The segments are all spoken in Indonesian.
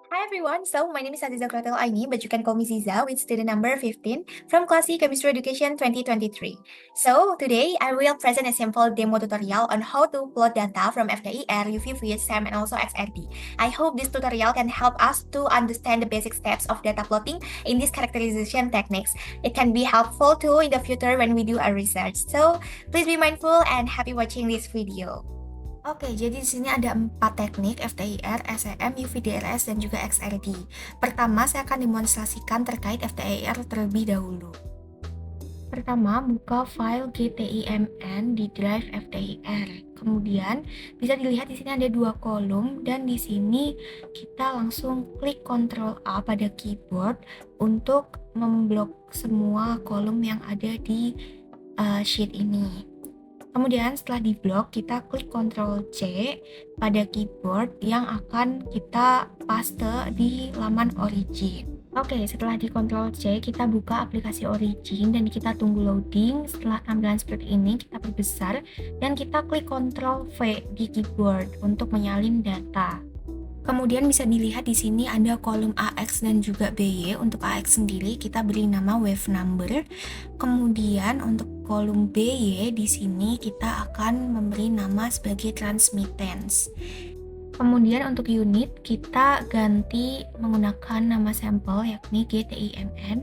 Hi everyone, so my name is Aziza Kratel Aini, but you can call me Ziza with student number 15 from Class C Chemistry Education 2023. So today I will present a simple demo tutorial on how to plot data from FTIR, UV, SEM, and also XRD. I hope this tutorial can help us to understand the basic steps of data plotting in these characterization techniques. It can be helpful too in the future when we do our research. So please be mindful and happy watching this video. Oke, jadi di sini ada 4 teknik FTIR, SEM, UVDRS, dan juga XRD. Pertama, saya akan demonstrasikan terkait FTIR terlebih dahulu. Pertama, buka file GTIMN di drive FTIR. Kemudian, bisa dilihat di sini ada 2 kolom, dan di sini kita langsung klik Ctrl A pada keyboard untuk memblok semua kolom yang ada di sheet ini. Kemudian setelah diblok, kita klik Ctrl C pada keyboard yang akan kita paste di laman Origin. Oke, setelah di Ctrl C, kita buka aplikasi Origin dan kita tunggu loading. Setelah tampilan seperti ini, kita perbesar dan kita klik Ctrl V di keyboard untuk menyalin data. Kemudian bisa dilihat di sini ada kolom AX dan juga BY. Untuk AX sendiri kita beri nama wave number. Kemudian untuk kolom BY di sini kita akan memberi nama sebagai transmittance. Kemudian untuk unit kita ganti menggunakan nama sampel yakni GTIMN.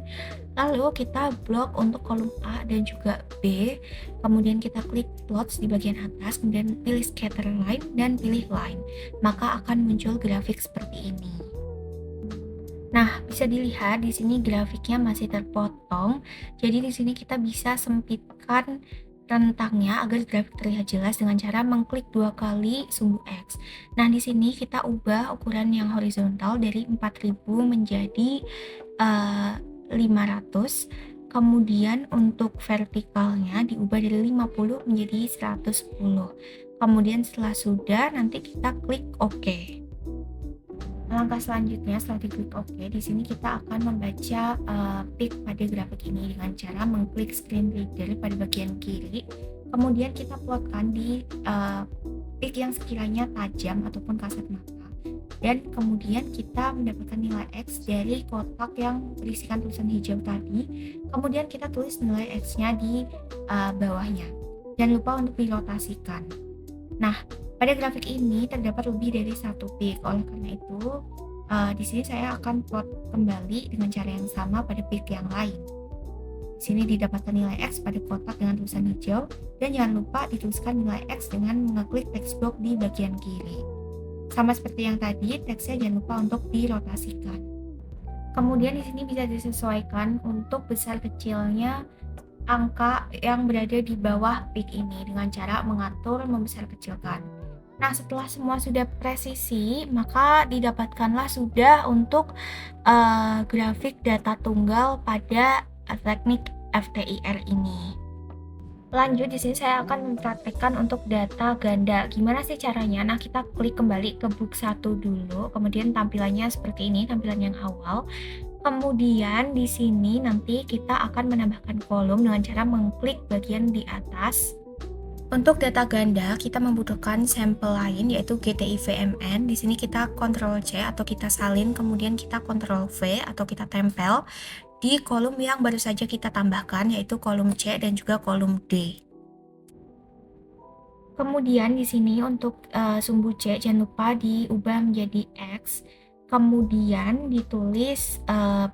Lalu kita blok untuk kolom A dan juga B. Kemudian kita klik plots di bagian atas, kemudian pilih scatter line dan pilih line. Maka akan muncul grafik seperti ini. Nah, bisa dilihat di sini grafiknya masih terpotong. Jadi di sini kita bisa sempitkan rentangnya agar grafik terlihat jelas dengan cara mengklik 2 kali sumbu X. Nah, di sini kita ubah ukuran yang horizontal dari 4000 menjadi 500. Kemudian untuk vertikalnya diubah dari 50 menjadi 110. Kemudian setelah sudah, nanti kita klik OK. Langkah selanjutnya setelah diklik OK, di sini kita akan membaca peak pada grafik ini dengan cara mengklik screen reader pada bagian kiri. Kemudian kita plotkan di peak yang sekiranya tajam ataupun kasat mata. Dan kemudian kita mendapatkan nilai X dari kotak yang berisikan tulisan hijau tadi. Kemudian kita tulis nilai X-nya di bawahnya. Jangan lupa untuk dirotasikan. Nah, pada grafik ini terdapat lebih dari 1 peak. Oleh karena itu, di sini saya akan plot kembali dengan cara yang sama pada peak yang lain. Di sini didapatkan nilai X pada kotak dengan tulisan hijau, dan jangan lupa dituliskan nilai X dengan mengeklik text box di bagian kiri. Sama seperti yang tadi, teksnya jangan lupa untuk dirotasikan. Kemudian di sini bisa disesuaikan untuk besar kecilnya angka yang berada di bawah peak ini dengan cara mengatur membesar kecilkan. Nah, setelah semua sudah presisi, maka didapatkanlah sudah untuk grafik data tunggal pada teknik FTIR ini. Lanjut, di sini saya akan mempraktekkan untuk data ganda. Gimana sih caranya? Nah, kita klik kembali ke book 1 dulu, kemudian tampilannya seperti ini, tampilan yang awal. Kemudian di sini nanti kita akan menambahkan kolom dengan cara mengklik bagian di atas. Untuk data ganda, kita membutuhkan sampel lain yaitu GTIVMN. Di sini kita Ctrl C atau kita salin, kemudian kita Ctrl V atau kita tempel di kolom yang baru saja kita tambahkan yaitu kolom C dan juga kolom D. Kemudian di sini untuk sumbu C jangan lupa diubah menjadi X. Kemudian ditulis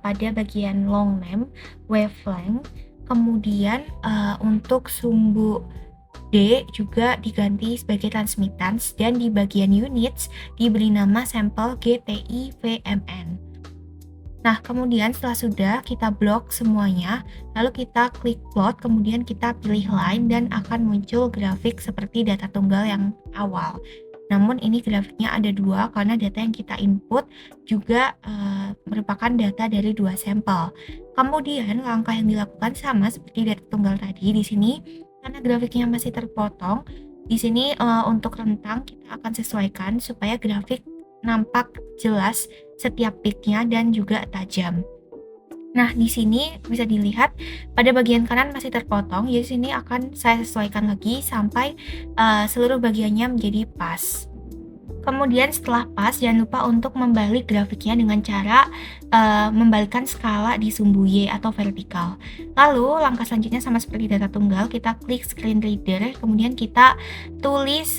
pada bagian long name, wavelength. Kemudian untuk sumbu D juga diganti sebagai transmittance dan di bagian units diberi nama sampel GTIVMN. Nah, kemudian setelah sudah kita blok semuanya, lalu kita klik plot, kemudian kita pilih line dan akan muncul grafik seperti data tunggal yang awal. Namun ini grafiknya ada 2 karena data yang kita input juga merupakan data dari 2 sampel. Kemudian langkah yang dilakukan sama seperti data tunggal tadi. Di sini karena grafiknya masih terpotong, di sini untuk rentang kita akan sesuaikan supaya grafik nampak jelas setiap peaknya dan juga tajam. Nah, di sini bisa dilihat pada bagian kanan masih terpotong, jadi sini akan saya sesuaikan lagi sampai seluruh bagiannya menjadi pas. Kemudian setelah pas, jangan lupa untuk membalik grafiknya dengan cara membalikkan skala di sumbu Y atau vertikal. Lalu langkah selanjutnya sama seperti data tunggal, kita klik screen reader, kemudian kita tulis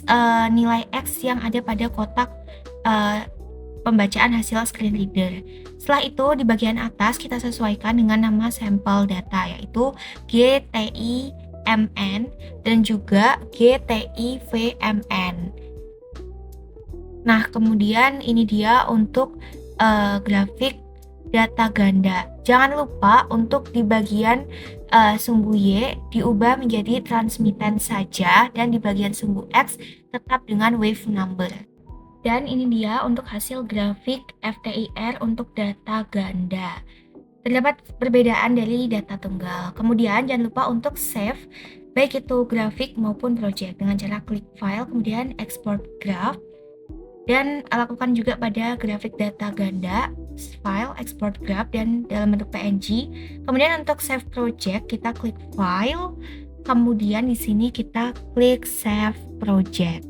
nilai X yang ada pada kotak pembacaan hasil screen reader. Setelah itu di bagian atas kita sesuaikan dengan nama sampel data, yaitu GTIMN dan juga GTIVMN. Nah, kemudian ini dia untuk grafik data ganda. Jangan lupa untuk di bagian sumbu Y diubah menjadi transmitten saja, dan di bagian sumbu X tetap dengan wave number. Dan ini dia untuk hasil grafik FTIR untuk data ganda. Terdapat perbedaan dari data tunggal. Kemudian jangan lupa untuk save baik itu grafik maupun project dengan cara klik file, kemudian export graph. Dan lakukan juga pada grafik data ganda, file, export graph, dan dalam bentuk PNG. Kemudian untuk save project, kita klik file, kemudian di sini kita klik save project.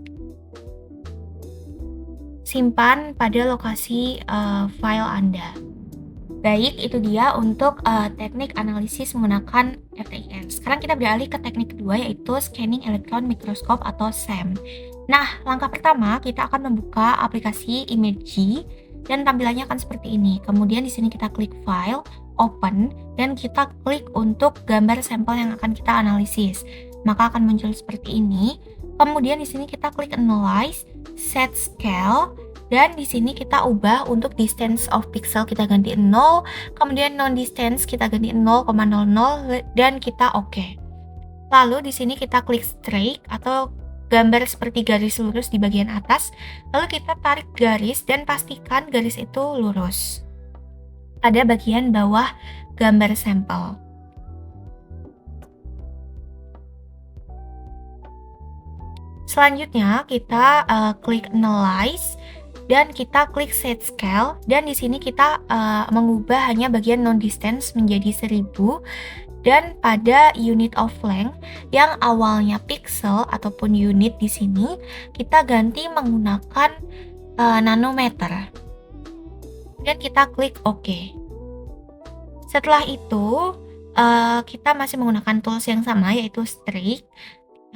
Simpan pada lokasi file Anda. Baik, itu dia untuk teknik analisis menggunakan FTIR. Sekarang kita beralih ke teknik kedua, yaitu Scanning Electron Microscope atau SEM. Nah, langkah pertama kita akan membuka aplikasi Imagy dan tampilannya akan seperti ini. Kemudian di sini kita klik File, Open, dan kita klik untuk gambar sampel yang akan kita analisis. Maka akan muncul seperti ini. Kemudian di sini kita klik Analyze, Set Scale, dan di sini kita ubah untuk distance of pixel kita ganti 0, kemudian non distance kita ganti 0,00 dan kita oke. Lalu di sini kita klik Strike atau gambar seperti garis lurus di bagian atas, lalu kita tarik garis dan pastikan garis itu lurus pada bagian bawah gambar sampel. Selanjutnya kita klik Analyze dan kita klik Set Scale, dan di sini kita mengubah hanya bagian non distance menjadi 1000. Dan pada unit of length yang awalnya pixel ataupun unit di sini kita ganti menggunakan nanometer. Dan kita klik OK. Setelah itu kita masih menggunakan tools yang sama, yaitu Strike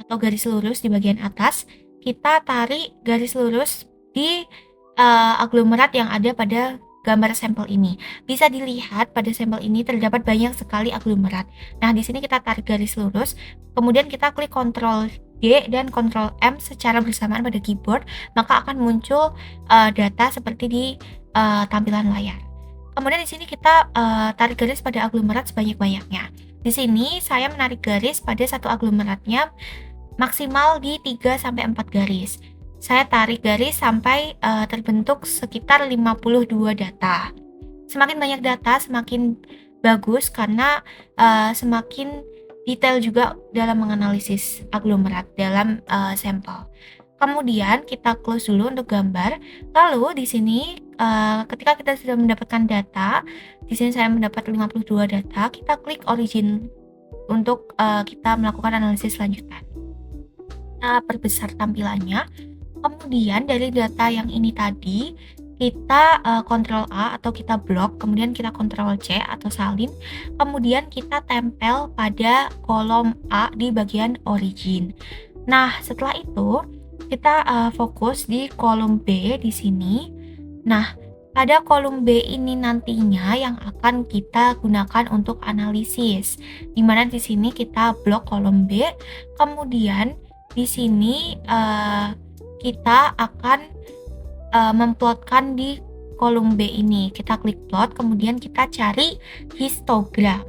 atau garis lurus di bagian atas. Kita tarik garis lurus di aglomerat yang ada pada gambar sampel ini. Bisa dilihat pada sampel ini terdapat banyak sekali aglomerat. Nah, di sini kita tarik garis lurus, kemudian kita klik Ctrl D dan Ctrl M secara bersamaan pada keyboard, maka akan muncul data seperti di tampilan layar. Kemudian di sini kita tarik garis pada aglomerat sebanyak-banyaknya. Di sini saya menarik garis pada satu aglomeratnya maksimal di 3-4 garis. Saya tarik garis sampai terbentuk sekitar 52 data. Semakin banyak data semakin bagus karena semakin detail juga dalam menganalisis aglomerat dalam sampel. Kemudian kita close dulu untuk gambar. Lalu di sini ketika kita sudah mendapatkan data, di sini saya mendapat 52 data, kita klik origin untuk kita melakukan analisis selanjutnya. Kita perbesar tampilannya. Kemudian dari data yang ini tadi kita Ctrl A atau kita blok, kemudian kita Ctrl C atau salin, kemudian kita tempel pada kolom A di bagian origin. Nah, setelah itu kita fokus di kolom B di sini. Nah, pada kolom B ini nantinya yang akan kita gunakan untuk analisis. Dimana di sini kita blok kolom B, kemudian di sini kita akan memplotkan di kolom B ini. Kita klik plot, kemudian kita cari histogram.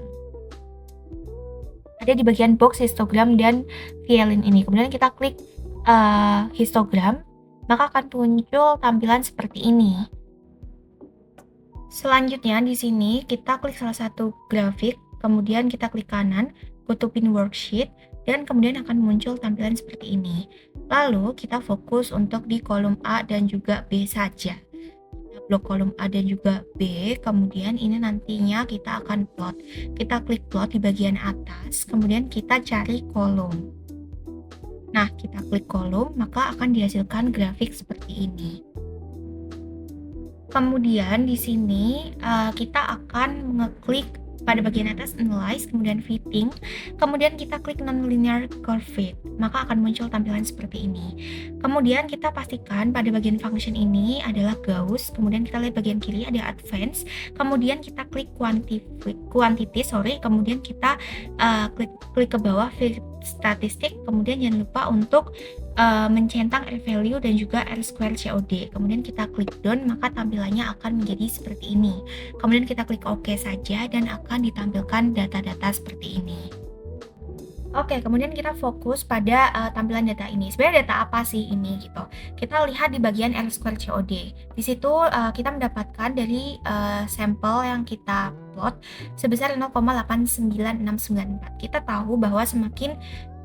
Ada di bagian box histogram dan violin ini. Kemudian kita klik histogram, maka akan muncul tampilan seperti ini. Selanjutnya di sini kita klik salah satu grafik, kemudian kita klik kanan, go to pin worksheet, dan kemudian akan muncul tampilan seperti ini. Lalu kita fokus untuk di kolom A dan juga B saja. Kita blok kolom A dan juga B, kemudian ini nantinya kita akan plot. Kita klik plot di bagian atas, kemudian kita cari kolom. Nah, kita klik kolom, maka akan dihasilkan grafik seperti ini. Kemudian di sini kita akan mengeklik pada bagian atas Analyze, kemudian Fitting, kemudian kita klik Non-Linear Curve Fit, maka akan muncul tampilan seperti ini. Kemudian kita pastikan pada bagian function ini adalah Gauss, kemudian kita lihat bagian kiri ada Advanced, kemudian kita klik Quantity, kemudian kita klik ke bawah Fit Statistik, kemudian jangan lupa untuk mencentang R value dan juga R square COD. Kemudian kita klik done, maka tampilannya akan menjadi seperti ini. Kemudian kita klik OK saja dan akan ditampilkan data-data seperti ini. Oke, kemudian kita fokus pada tampilan data ini. Sebenarnya data apa sih ini gitu? Kita lihat di bagian R square COD. Di situ kita mendapatkan dari sampel yang kita plot sebesar 0,89694. Kita tahu bahwa semakin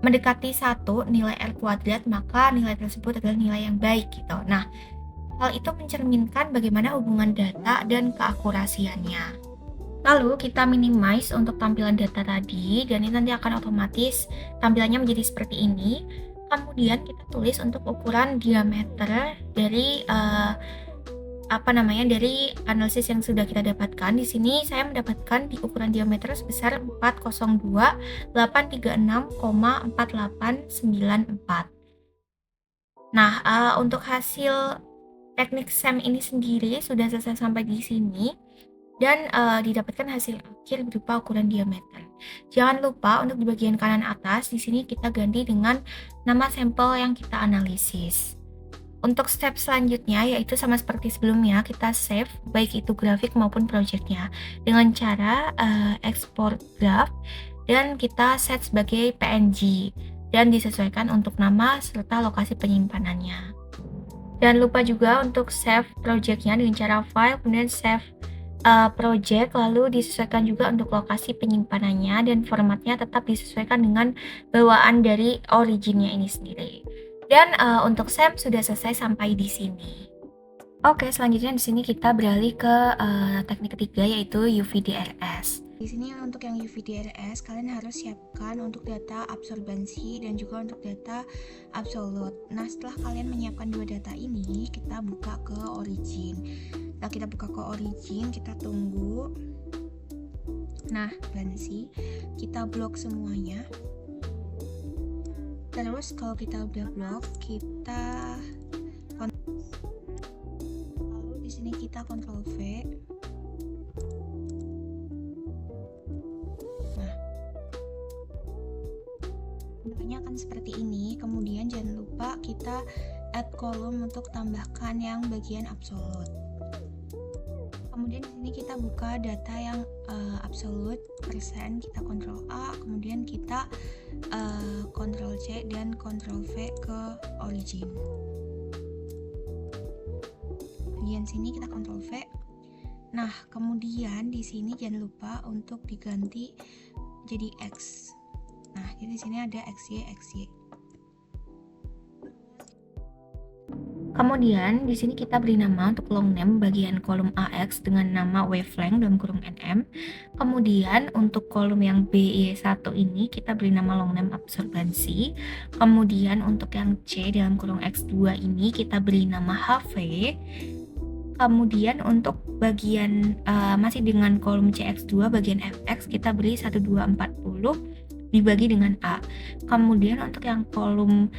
mendekati 1 nilai R kuadrat, maka nilai tersebut adalah nilai yang baik gitu. Nah, hal itu mencerminkan bagaimana hubungan data dan keakurasiannya. Lalu kita minimize untuk tampilan data tadi, dan ini nanti akan otomatis tampilannya menjadi seperti ini. Kemudian kita tulis untuk ukuran diameter dari dari analisis yang sudah kita dapatkan. Di sini saya mendapatkan di ukuran diameter sebesar 402.836,4894. Nah, untuk hasil teknik SEM ini sendiri sudah selesai sampai di sini, dan didapatkan hasil akhir berupa ukuran diameter. Jangan lupa untuk di bagian kanan atas, di sini kita ganti dengan nama sampel yang kita analisis. Untuk step selanjutnya yaitu sama seperti sebelumnya, kita save baik itu grafik maupun projectnya dengan cara export graph, dan kita set sebagai PNG dan disesuaikan untuk nama serta lokasi penyimpanannya. Jangan lupa juga untuk save projectnya dengan cara file, kemudian save project, lalu disesuaikan juga untuk lokasi penyimpanannya, dan formatnya tetap disesuaikan dengan bawaan dari originnya ini sendiri. Dan untuk SEM sudah selesai sampai di sini. Oke, selanjutnya di sini kita beralih ke teknik ketiga yaitu UV-DRS. Di sini untuk yang UV-DRS kalian harus siapkan untuk data absorbansi dan juga untuk data absolut. Nah, setelah kalian menyiapkan dua data ini, kita buka ke origin. Nah, kita buka ke origin, kita tunggu. Nah, bansi, kita blok semuanya. Terus kalau kita udah blok, kita lalu di sini kita Ctrl V. Nah, bentuknya akan seperti ini. Kemudian jangan lupa kita add kolom untuk tambahkan yang bagian absolut. Kemudian di sini kita buka data yang absolut persen, kita Ctrl A, kemudian kita Ctrl C dan Ctrl V ke origin. Bagian sini kita Ctrl V. Nah, kemudian di sini jangan lupa untuk diganti jadi X. Nah, jadi di sini ada XY, XY. Kemudian di sini kita beri nama untuk long name bagian kolom AX dengan nama wavelength dalam kurung NM. Kemudian untuk kolom yang BY1 ini kita beri nama long name absorbansi. Kemudian untuk yang C dalam kurung X2 ini kita beri nama HV. Kemudian untuk bagian masih dengan kolom CX2 bagian FX kita beri 1240 dibagi dengan A. Kemudian untuk yang kolom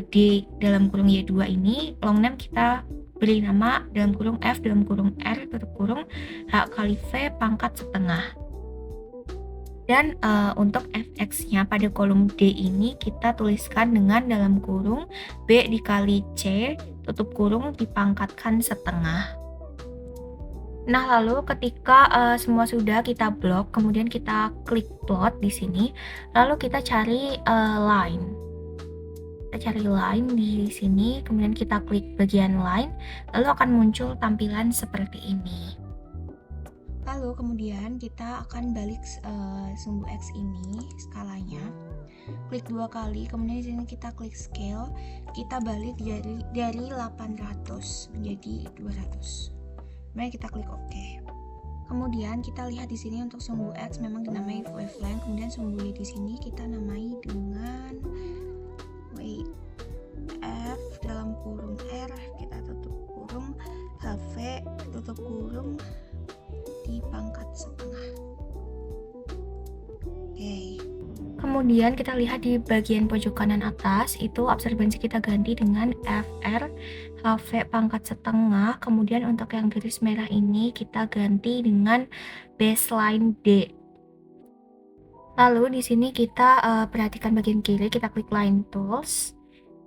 D dalam kurung Y2 ini long name kita beri nama dalam kurung F dalam kurung R tutup kurung H kali V pangkat setengah. Dan untuk fx-nya pada kolom D ini kita tuliskan dengan dalam kurung B dikali C tutup kurung dipangkatkan setengah. Nah, lalu ketika semua sudah kita blok, kemudian kita klik plot di sini, lalu kita cari line. Kita cari line di sini, kemudian kita klik bagian line, lalu akan muncul tampilan seperti ini. Lalu kemudian kita akan balik sumbu X ini skalanya. Klik dua kali, kemudian di sini kita klik scale, kita balik dari 800 menjadi 200. Kemudian kita klik OK. Kemudian kita lihat di sini untuk sumbu X memang dinamai wavelength, kemudian sumbu Y di sini kita namai dengan wait, F dalam kurung R, kita tutup kurung, HV tutup kurung di pangkat setengah. Oke. Kemudian kita lihat di bagian pojok kanan atas, itu absorbensi kita ganti dengan FR, HV pangkat setengah. Kemudian untuk yang garis merah ini kita ganti dengan baseline D. Lalu di sini kita perhatikan bagian kiri, kita klik line tools.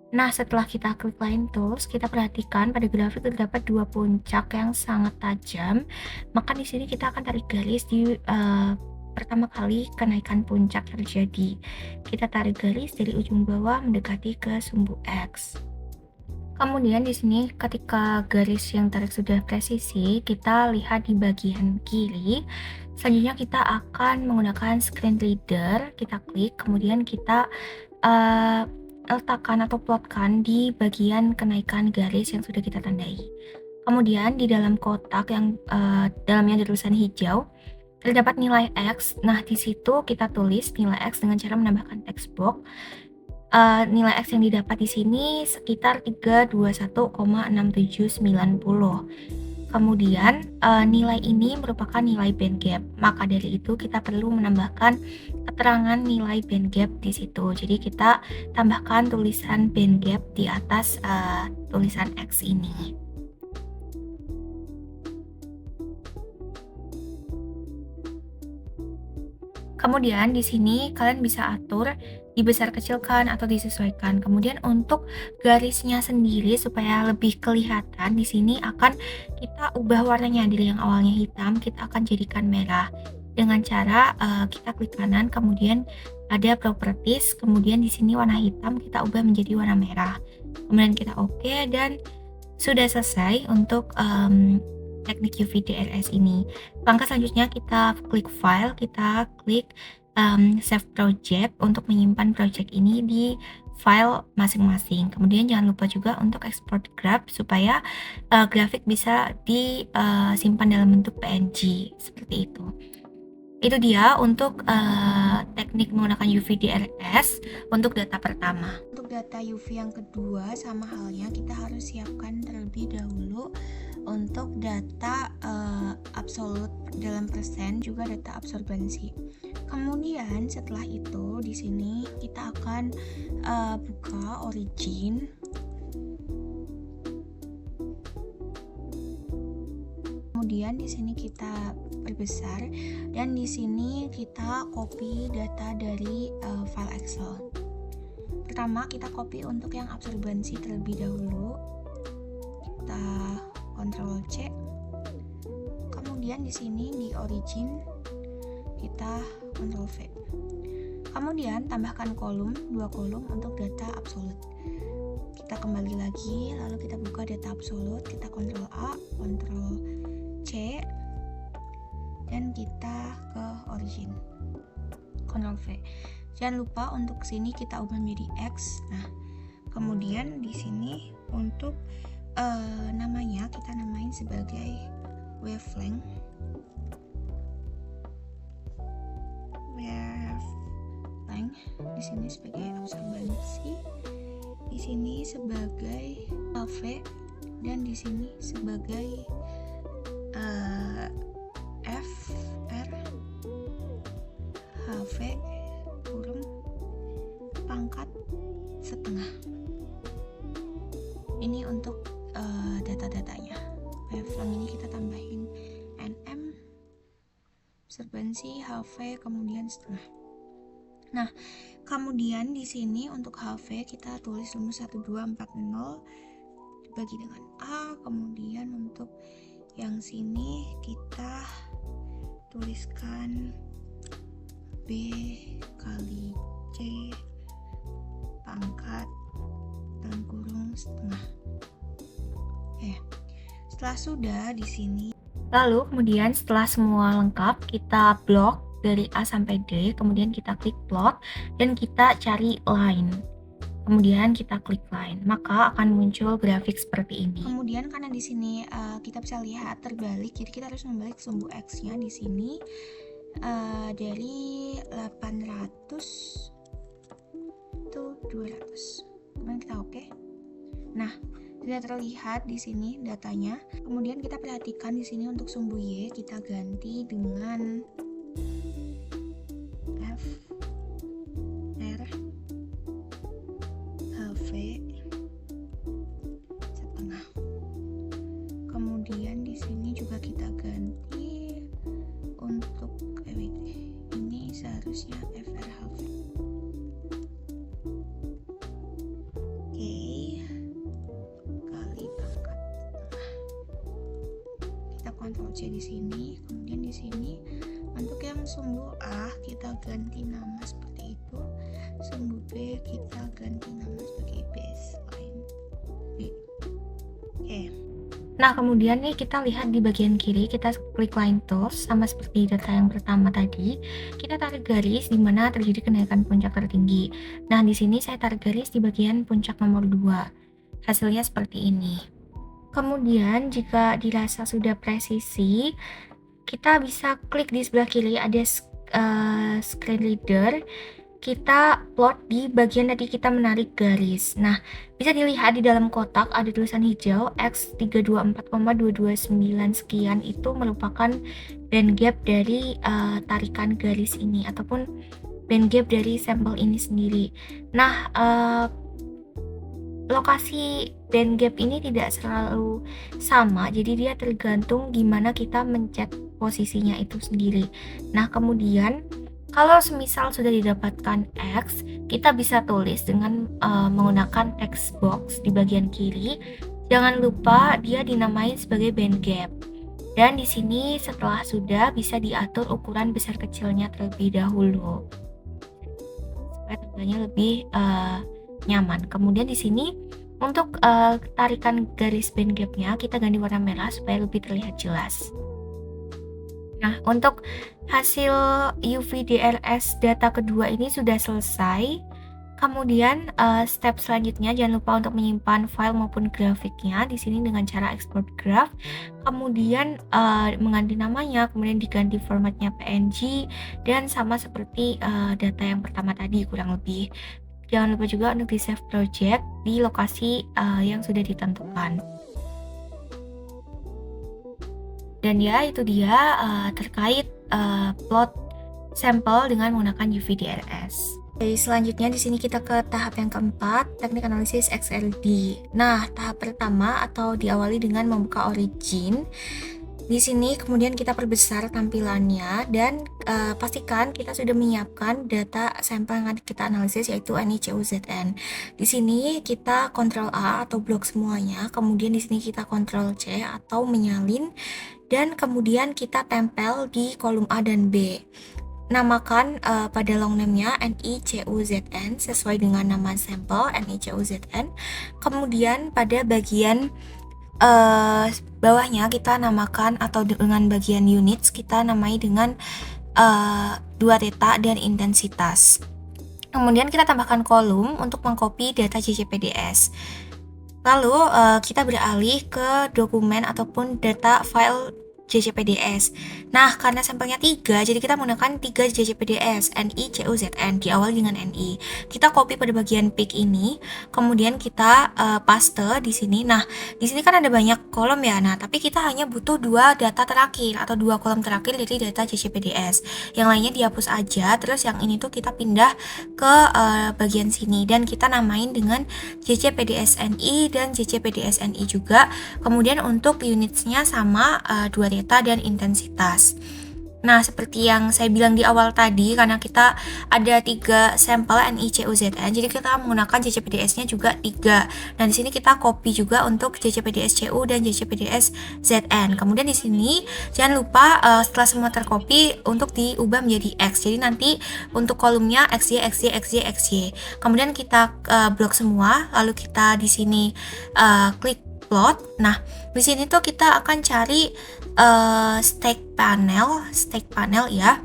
Nah, setelah kita klik line tools, kita perhatikan pada grafik terdapat dua puncak yang sangat tajam. Maka di sini kita akan tarik garis di pertama kali kenaikan puncak terjadi. Kita tarik garis dari ujung bawah mendekati ke sumbu X. Kemudian di sini ketika garis yang tarik sudah presisi, kita lihat di bagian kiri. Selanjutnya kita akan menggunakan screen reader, kita klik, kemudian kita letakkan atau plotkan di bagian kenaikan garis yang sudah kita tandai. Kemudian di dalam kotak yang dalamnya ada tulisan hijau, terdapat nilai X. Nah, di situ kita tulis nilai X dengan cara menambahkan text box. Nilai X yang didapat di sini sekitar 321,6790. Kemudian nilai ini merupakan nilai band gap. Maka dari itu kita perlu menambahkan keterangan nilai band gap di situ. Jadi kita tambahkan tulisan band gap di atas tulisan X ini. Kemudian di sini kalian bisa atur dibesar kecilkan atau disesuaikan. Kemudian untuk garisnya sendiri supaya lebih kelihatan, di sini akan kita ubah warnanya dari yang awalnya hitam, kita akan jadikan merah dengan cara kita klik kanan, kemudian ada properties, kemudian di sini warna hitam kita ubah menjadi warna merah. Kemudian kita oke, dan sudah selesai untuk teknik UV DRS ini. Langkah selanjutnya kita klik file, kita klik save project untuk menyimpan project ini di file masing-masing. Kemudian jangan lupa juga untuk export graph supaya grafik bisa disimpan dalam bentuk PNG seperti itu. Itu dia untuk teknik menggunakan UV DRS untuk data pertama. Untuk data UV yang kedua, sama halnya kita harus siapkan terlebih dahulu untuk data absolut dalam persen, juga data absorbensi. Kemudian setelah itu di sini kita akan buka origin. Kemudian di sini kita perbesar, dan di sini kita copy data dari file Excel. Pertama kita copy untuk yang absorbensi terlebih dahulu. Kita Ctrl C. Kemudian di sini di origin kita Ctrl V. Kemudian tambahkan dua kolom untuk data absolut. Kita kembali lagi, lalu kita buka data absolut, kita Ctrl A, Ctrl C, dan kita ke origin, Ctrl V. Jangan lupa untuk sini kita ubah menjadi X. Nah, kemudian di sini untuk namanya kita namain sebagai wavelength. Di sini sebagai absorbensi, di sini sebagai HV, dan di sini sebagai FR HV kurung pangkat setengah. Ini untuk data-datanya. Wavelength ini kita tambahin NM, absorbensi, HV, kemudian setengah. Nah, kemudian di sini untuk HV kita tulis rumus 1240 dibagi dengan A. Kemudian untuk yang sini kita tuliskan B kali C pangkat dalam kurung setengah. Setelah sudah di sini, lalu kemudian setelah semua lengkap, kita blok dari A sampai D, kemudian kita klik plot dan kita cari line. Kemudian kita klik line, maka akan muncul grafik seperti ini. Kemudian karena di sini kita bisa lihat terbalik, jadi kita harus membalik sumbu X-nya di sini dari 800 to 200. Kemudian kita oke. Nah, sudah terlihat di sini datanya. Kemudian kita perhatikan di sini untuk sumbu Y kita ganti dengan F R HV setengah. Kemudian di sini juga kita ganti untuk ini seharusnya FRHV. Oke, kali pangkat setengah. Kita Ctrl C di sini. Kemudian di sini untuk yang sumbu A kita ganti nama seperti itu. Sumbu B kita ganti nama sebagai baseline B. Oke. Nah, kemudian nih kita lihat di bagian kiri, kita klik line tools, sama seperti data yang pertama tadi, kita tarik garis di mana terjadi kenaikan puncak tertinggi. Nah, di sini saya tarik garis di bagian puncak nomor 2. Hasilnya seperti ini. Kemudian, jika dirasa sudah presisi, kita bisa klik di sebelah kiri, ada screen reader. Kita plot di bagian tadi kita menarik garis. Nah, bisa dilihat di dalam kotak ada tulisan hijau X324,229 sekian itu merupakan band gap dari tarikan garis ini ataupun band gap dari sampel ini sendiri. Nah, lokasi band gap ini tidak selalu sama, jadi dia tergantung gimana kita mencet posisinya itu sendiri. Nah, kemudian kalau semisal sudah didapatkan X, kita bisa tulis dengan menggunakan text box di bagian kiri. Jangan lupa dia dinamai sebagai band gap. Dan di sini setelah sudah bisa diatur ukuran besar kecilnya terlebih dahulu supaya tandanya lebih nyaman. Kemudian di sini untuk tarikan garis band gapnya kita ganti warna merah supaya lebih terlihat jelas. Nah, untuk hasil UV-DRS data kedua ini sudah selesai. Kemudian step selanjutnya jangan lupa untuk menyimpan file maupun grafiknya di sini dengan cara export graph. Kemudian mengganti namanya, kemudian diganti formatnya PNG dan sama seperti data yang pertama tadi kurang lebih. Jangan lupa juga untuk di save project di lokasi yang sudah ditentukan. Dan ya, itu dia terkait plot sampel dengan menggunakan UV-DRS. Jadi selanjutnya di sini kita ke tahap yang keempat, teknik analisis XRD. Nah, tahap pertama atau diawali dengan membuka origin. Di sini kemudian kita perbesar tampilannya dan pastikan kita sudah menyiapkan data sampel yang kita analisis yaitu NICUZN. Di sini kita Ctrl A atau blok semuanya, kemudian di sini kita Ctrl C atau menyalin dan kemudian kita tempel di kolom A dan B. Namakan pada long name-nya NICUZN sesuai dengan nama sampel NICUZN. Kemudian pada bagian bawahnya kita namakan atau dengan bagian units kita namai dengan 2 theta dan intensitas. Kemudian kita tambahkan kolom untuk mengcopy data JCPDS. Lalu kita beralih ke dokumen ataupun data file JCPDS. Nah, karena sampelnya 3, jadi kita menggunakan 3 JCPDS NICUZN diawali dengan NI. Kita copy pada bagian pick ini, kemudian kita paste di sini. Nah, di sini kan ada banyak kolom ya. Nah, tapi kita hanya butuh 2 data terakhir atau 2 kolom terakhir dari data JCPDS. Yang lainnya dihapus aja. Terus yang ini tuh kita pindah ke bagian sini dan kita namain dengan JCPDS NI dan JCPDS NI juga. Kemudian untuk unitsnya sama 2 theta dan intensitas. Nah, seperti yang saya bilang di awal tadi, karena kita ada 3 sampel NICUZN, jadi kita menggunakan JCPDS-nya juga 3. Dan di sini kita copy juga untuk JCPDS-CU dan JCPDS-ZN. Kemudian di sini jangan lupa setelah semua tercopy untuk diubah menjadi X. Jadi nanti untuk kolomnya XY, XY, XY, XY. Kemudian kita blok semua, lalu kita di sini klik plot. Nah, di sini tuh kita akan cari stack panel ya.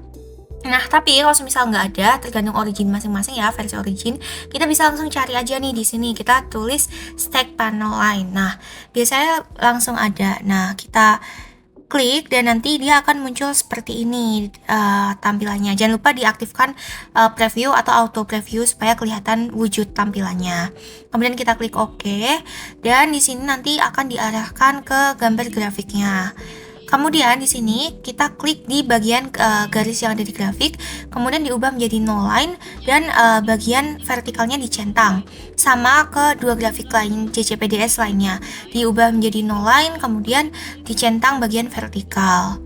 Nah, tapi kalau misal nggak ada, tergantung origin masing-masing ya, versi origin, kita bisa langsung cari aja nih di sini. Kita tulis stack panel line. Nah, biasanya langsung ada. Nah, kita klik dan nanti dia akan muncul seperti ini tampilannya. Jangan lupa diaktifkan preview atau auto preview supaya kelihatan wujud tampilannya. Kemudian kita klik OK dan di sini nanti akan diarahkan ke gambar grafiknya. Kemudian di sini kita klik di bagian garis yang ada di grafik, kemudian diubah menjadi no line dan bagian vertikalnya dicentang. Sama ke dua grafik lain JCPDS lainnya, diubah menjadi no line, kemudian dicentang bagian vertikal.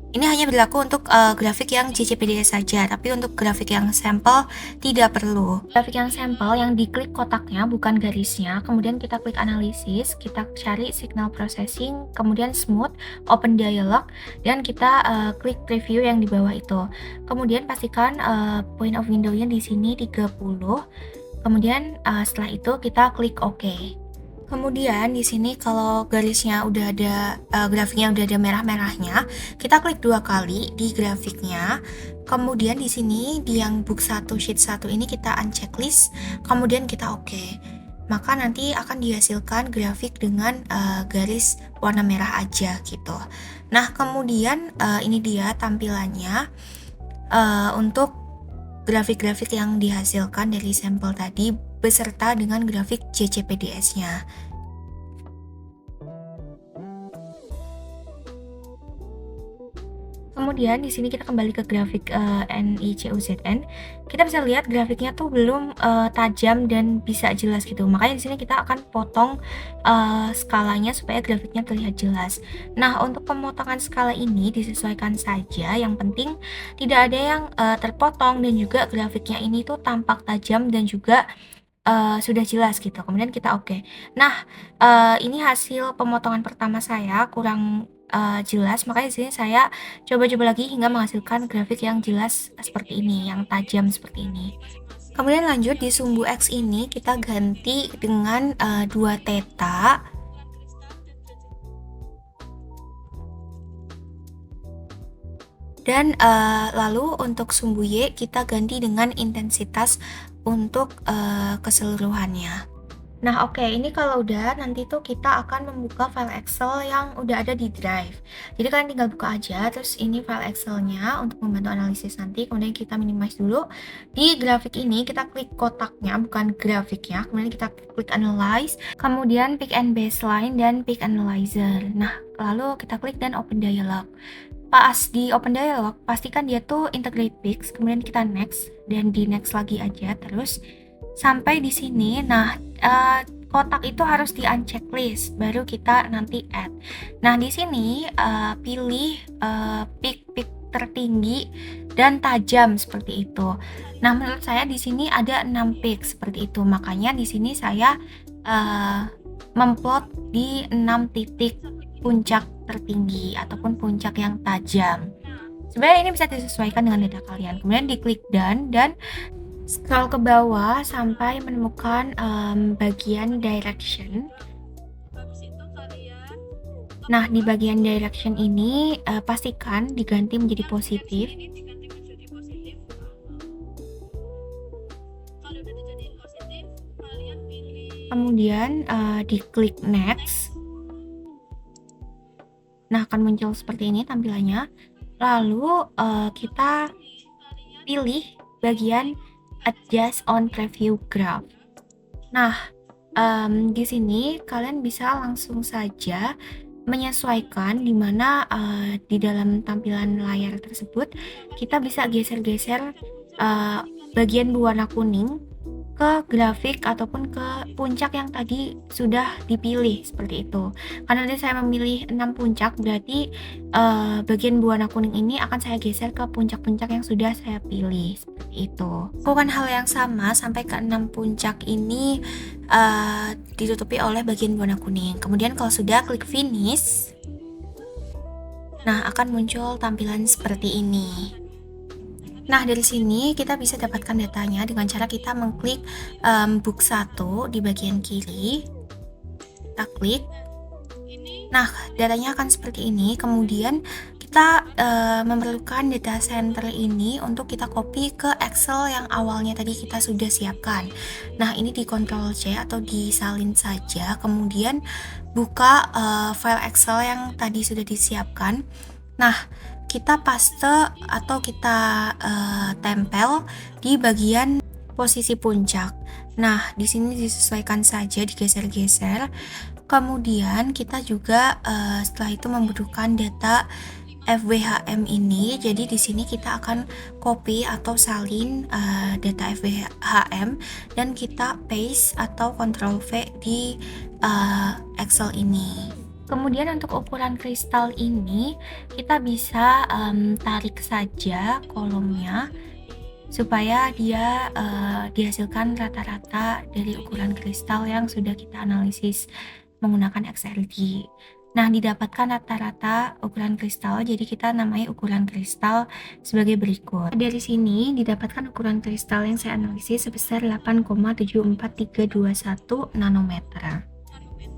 Ini hanya berlaku untuk grafik yang JCPDS saja, tapi untuk grafik yang sampel tidak perlu. Grafik yang sampel yang diklik kotaknya bukan garisnya, kemudian kita klik analisis, kita cari signal processing, kemudian smooth, open dialog, dan kita klik preview yang di bawah itu. Kemudian pastikan point of window-nya di sini 30. Kemudian setelah itu kita klik OK. Kemudian di sini kalau garisnya udah ada, grafiknya udah ada merah-merahnya, kita klik 2 kali di grafiknya. Kemudian di sini di yang book 1 sheet 1 ini kita unchecklist, kemudian kita OK. Maka nanti akan dihasilkan grafik dengan garis warna merah aja gitu. Nah, kemudian ini dia tampilannya untuk grafik-grafik yang dihasilkan dari sampel tadi beserta dengan grafik JCPDS-nya. Kemudian di sini kita kembali ke grafik NICUZN. Kita bisa lihat grafiknya tuh belum tajam dan bisa jelas gitu. Makanya di sini kita akan potong skalanya supaya grafiknya terlihat jelas. Nah, untuk pemotongan skala ini disesuaikan saja. Yang penting tidak ada yang terpotong dan juga grafiknya ini tuh tampak tajam dan juga sudah jelas gitu. Kemudian kita OK. Nah, ini hasil pemotongan pertama saya kurang jelas, makanya di sini saya coba-coba lagi hingga menghasilkan grafik yang jelas seperti ini, yang tajam seperti ini. Kemudian lanjut di sumbu X ini kita ganti dengan 2 theta. Dan lalu untuk sumbu Y kita ganti dengan intensitas untuk keseluruhannya. Nah, oke, ini kalau udah nanti tuh kita akan membuka file Excel yang udah ada di Drive. Jadi kalian tinggal buka aja, terus ini file Excel-nya untuk membantu analisis nanti. Kemudian kita minimize dulu. Di grafik ini kita klik kotaknya, bukan grafiknya. Kemudian kita klik Analyze, kemudian Pick and Baseline dan Pick Analyzer. Nah, lalu kita klik dan Open Dialog. Pas di Open Dialog, pastikan dia tuh Integrate Pix, kemudian kita Next, dan di Next lagi aja, terus sampai di sini. Nah, kotak itu harus di unchecklist, baru kita nanti add. Nah, di sini pilih peak tertinggi dan tajam seperti itu. Nah, menurut saya di sini ada 6 peak seperti itu. Makanya di sini saya memplot di 6 titik puncak tertinggi ataupun puncak yang tajam. Sebenarnya ini bisa disesuaikan dengan data kalian. Kemudian diklik done dan scroll ke bawah sampai menemukan bagian direction. Nah, di bagian direction ini pastikan diganti menjadi positif. Kemudian diklik next. Nah, akan muncul seperti ini tampilannya. Lalu kita pilih bagian Adjust on Preview Graph. Nah, di sini kalian bisa langsung saja menyesuaikan di mana di dalam tampilan layar tersebut kita bisa geser-geser bagian berwarna kuning ke grafik ataupun ke puncak yang tadi sudah dipilih seperti itu. Karena tadi saya memilih 6 puncak, berarti bagian berwarna kuning ini akan saya geser ke puncak-puncak yang sudah saya pilih seperti itu. Lakukan hal yang sama sampai ke 6 puncak ini ditutupi oleh bagian berwarna kuning. Kemudian kalau sudah, klik finish. Nah, akan muncul tampilan seperti ini. Nah, dari sini kita bisa dapatkan datanya dengan cara kita mengklik book 1 di bagian kiri. Kita klik. Nah, datanya akan seperti ini. Kemudian kita memerlukan data center ini untuk kita copy ke Excel yang awalnya tadi kita sudah siapkan. Nah, ini di Ctrl C atau disalin saja, kemudian buka file Excel yang tadi sudah disiapkan. Nah, kita paste atau kita tempel di bagian posisi puncak. Nah, di sini disesuaikan saja, digeser-geser. Kemudian kita juga setelah itu membutuhkan data FWHM ini. Jadi di sini kita akan copy atau salin data FWHM dan kita paste atau Ctrl V di Excel ini. Kemudian untuk ukuran kristal ini kita bisa tarik saja kolomnya supaya dia dihasilkan rata-rata dari ukuran kristal yang sudah kita analisis menggunakan XRD. Nah, didapatkan rata-rata ukuran kristal, jadi kita namai ukuran kristal sebagai berikut. Dari sini didapatkan ukuran kristal yang saya analisis sebesar 8,74321 nanometer.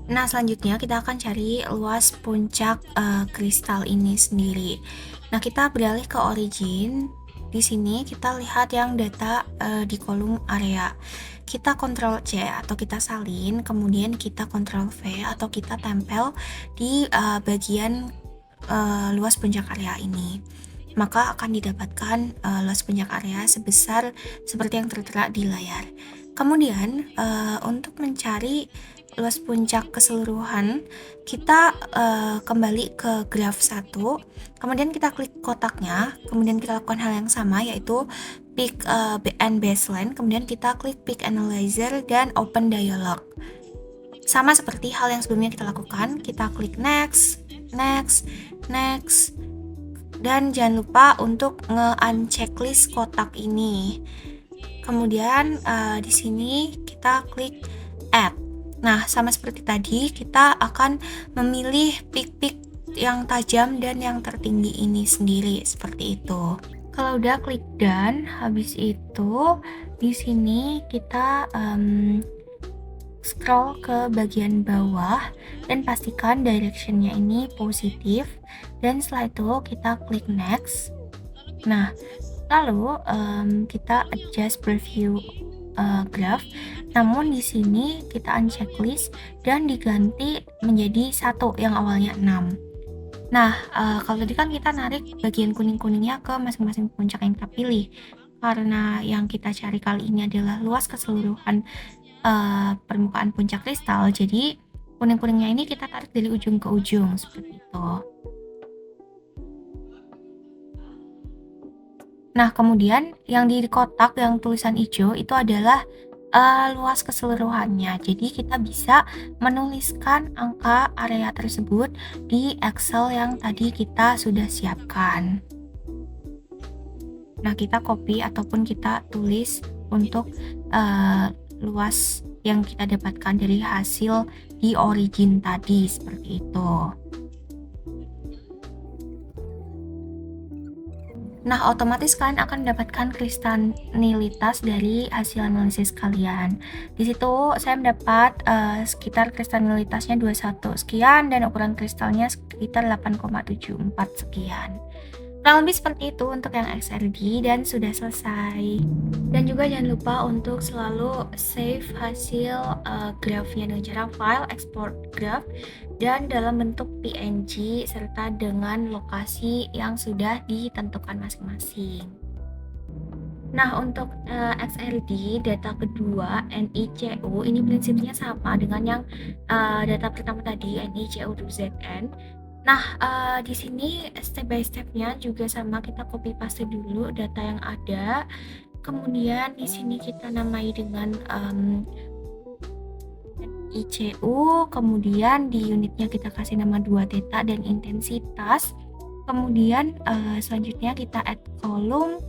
Nah, selanjutnya kita akan cari luas puncak kristal ini sendiri. Nah, kita beralih ke origin. Di sini kita lihat yang data di kolom area. Kita Ctrl C atau kita salin, kemudian kita Ctrl V atau kita tempel di bagian luas puncak area ini. Maka akan didapatkan luas puncak area sebesar seperti yang tertera di layar. Kemudian untuk mencari luas puncak keseluruhan, kita kembali ke graf 1, kemudian kita klik kotaknya, kemudian kita lakukan hal yang sama, yaitu pick and baseline, kemudian kita klik pick analyzer dan open dialog. Sama seperti hal yang sebelumnya kita lakukan, kita klik next, dan jangan lupa untuk nge-unchecklist kotak ini. Kemudian di sini kita klik add. Nah, sama seperti tadi, kita akan memilih pik-pik yang tajam dan yang tertinggi ini sendiri, seperti itu. Kalau udah klik done, habis itu di sini kita scroll ke bagian bawah dan pastikan directionnya ini positif, dan setelah itu kita klik next. Nah, lalu kita adjust preview graph, namun di sini kita unchecklist dan diganti menjadi 1 yang awalnya 6. Nah, kalau tadi kan kita narik bagian kuning-kuningnya ke masing-masing puncak yang kita pilih. Karena yang kita cari kali ini adalah luas keseluruhan permukaan puncak kristal, jadi kuning-kuningnya ini kita tarik dari ujung ke ujung, seperti itu. Nah, kemudian yang di kotak yang tulisan hijau itu adalah luas keseluruhannya. Jadi kita bisa menuliskan angka area tersebut di Excel yang tadi kita sudah siapkan. Nah, kita copy ataupun kita tulis untuk luas yang kita dapatkan dari hasil di origin tadi, seperti itu. Nah, otomatis kalian akan mendapatkan kristalinitas dari hasil analisis kalian. Di situ saya mendapat sekitar kristalinitasnya 21 sekian dan ukuran kristalnya sekitar 8,74 sekian. Kurang lebih seperti itu untuk yang XRD dan sudah selesai. Dan juga jangan lupa untuk selalu save hasil grafnya dengan cara file, export graph, dan dalam bentuk PNG serta dengan lokasi yang sudah ditentukan masing-masing. Nah, untuk XRD data kedua NICU ini prinsipnya sama dengan yang data pertama tadi NICU2ZN. Nah, di sini step by stepnya juga sama, kita copy paste dulu data yang ada. Kemudian di sini kita namai dengan ICU, kemudian di unitnya kita kasih nama 2 theta dan intensitas. Kemudian selanjutnya kita add kolom,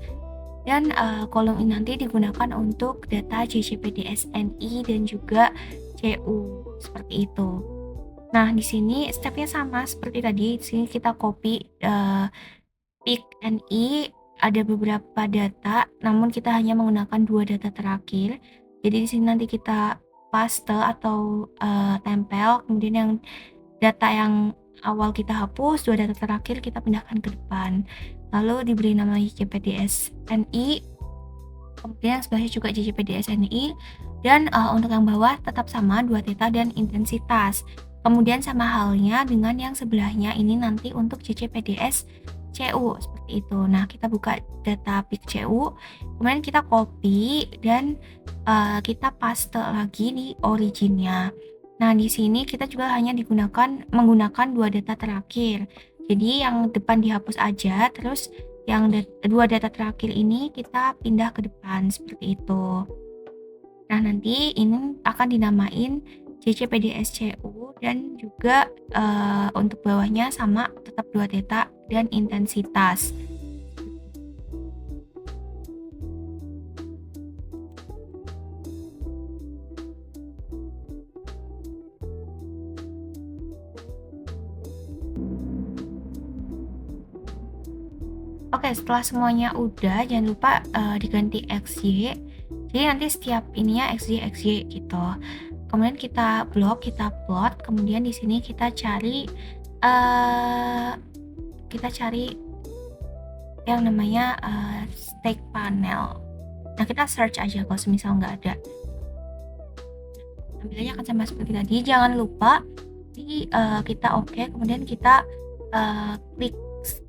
dan kolom ini nanti digunakan untuk data CCPDSNI dan juga CU, seperti itu. Nah, di sini stepnya sama seperti tadi. Di sini kita copy pick NI, ada beberapa data, namun kita hanya menggunakan 2 data terakhir. Jadi di sini nanti kita paste atau tempel, kemudian yang data yang awal kita hapus, 2 data terakhir kita pindahkan ke depan. Lalu diberi nama JCPDS NI, kemudian sebelahnya juga JCPDS NI, dan untuk yang bawah tetap sama 2 theta dan intensitas. Kemudian sama halnya dengan yang sebelahnya ini nanti untuk JCPDS CU seperti itu. Nah, kita buka data PIK CU, kemudian kita copy dan kita paste lagi di originnya. Nah, di sini kita juga hanya menggunakan 2 data terakhir. Jadi yang depan dihapus aja, terus yang 2 data terakhir ini kita pindah ke depan seperti itu. Nah, nanti ini akan dinamain JCPDSCU dan juga untuk bawahnya sama tetap 2 theta dan intensitas. Oke, setelah semuanya udah, jangan lupa diganti XY. Jadi nanti setiap ininya XY gitu. Kemudian kita blok, kita plot. Kemudian di sini kita cari yang namanya stake panel. Nah, kita search aja kalau semisal nggak ada. Tampilannya akan sama seperti tadi. Jangan lupa kita oke, kemudian kita klik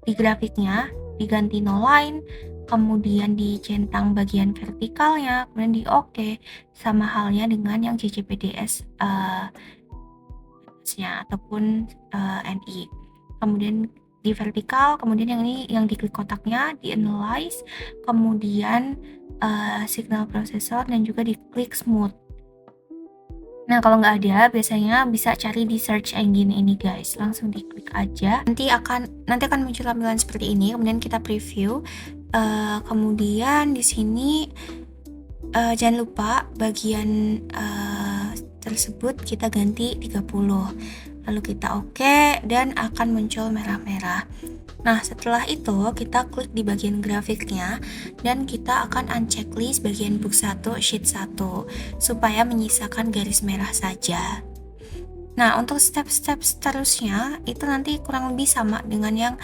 di grafiknya, diganti no line, kemudian dicentang bagian vertikalnya, kemudian di oke, sama halnya dengan yang JCPDS nya ataupun NI. Kemudian di vertikal, kemudian yang ini yang diklik kotaknya, di analyze, kemudian signal processor, dan juga diklik smooth. Nah, kalau nggak ada, biasanya bisa cari di search engine ini guys, langsung diklik aja. Nanti akan muncul tampilan seperti ini, kemudian kita preview. Kemudian di sini jangan lupa bagian tersebut kita ganti 30. Lalu kita oke, dan akan muncul merah-merah. Nah, setelah itu kita klik di bagian grafiknya dan kita akan unchecklist bagian book 1, sheet 1 supaya menyisakan garis merah saja. Nah, untuk step-step seterusnya itu nanti kurang lebih sama dengan yang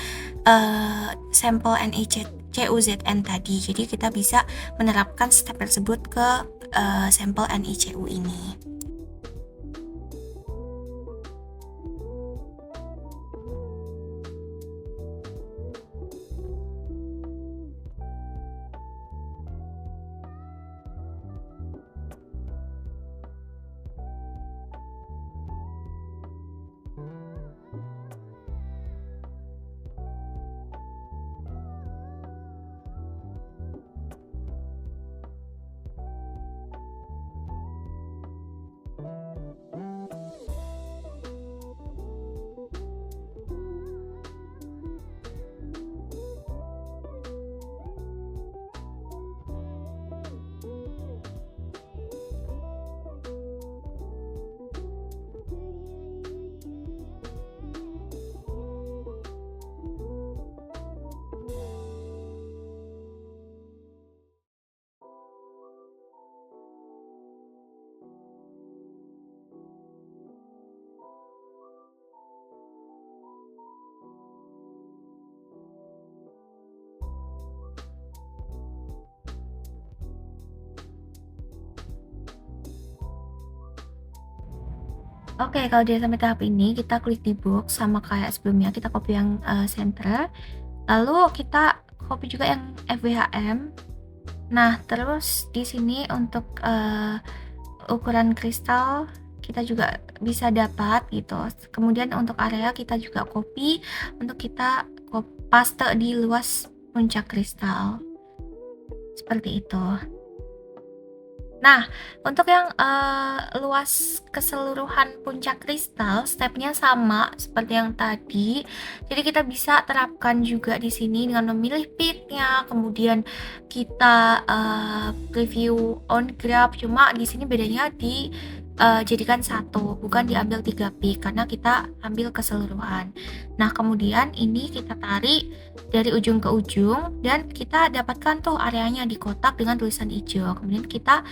sampel NICUZN tadi. Jadi kita bisa menerapkan step tersebut ke sampel NICU ini. Oke, kalau dia sampai tahap ini, kita klik di box sama kayak sebelumnya, kita copy yang center, lalu kita copy juga yang FWHM. Nah, terus di sini untuk ukuran kristal kita juga bisa dapat gitu. Kemudian untuk area kita juga copy untuk kita paste di luas puncak kristal. Seperti itu. Nah, untuk yang luas keseluruhan puncak kristal, stepnya sama seperti yang tadi. Jadi kita bisa terapkan juga di sini dengan memilih pitnya, kemudian kita preview on graph. Cuma di sini bedanya jadikan satu, bukan diambil 3 pit karena kita ambil keseluruhan. Nah, kemudian ini kita tarik dari ujung ke ujung dan kita dapatkan tuh areanya di kotak dengan tulisan hijau. Kemudian kita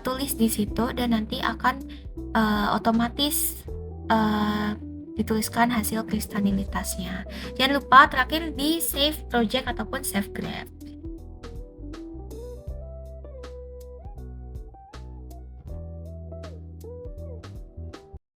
tulis di situ dan nanti akan otomatis dituliskan hasil kristalinitasnya. Jangan lupa terakhir di save project ataupun save graph.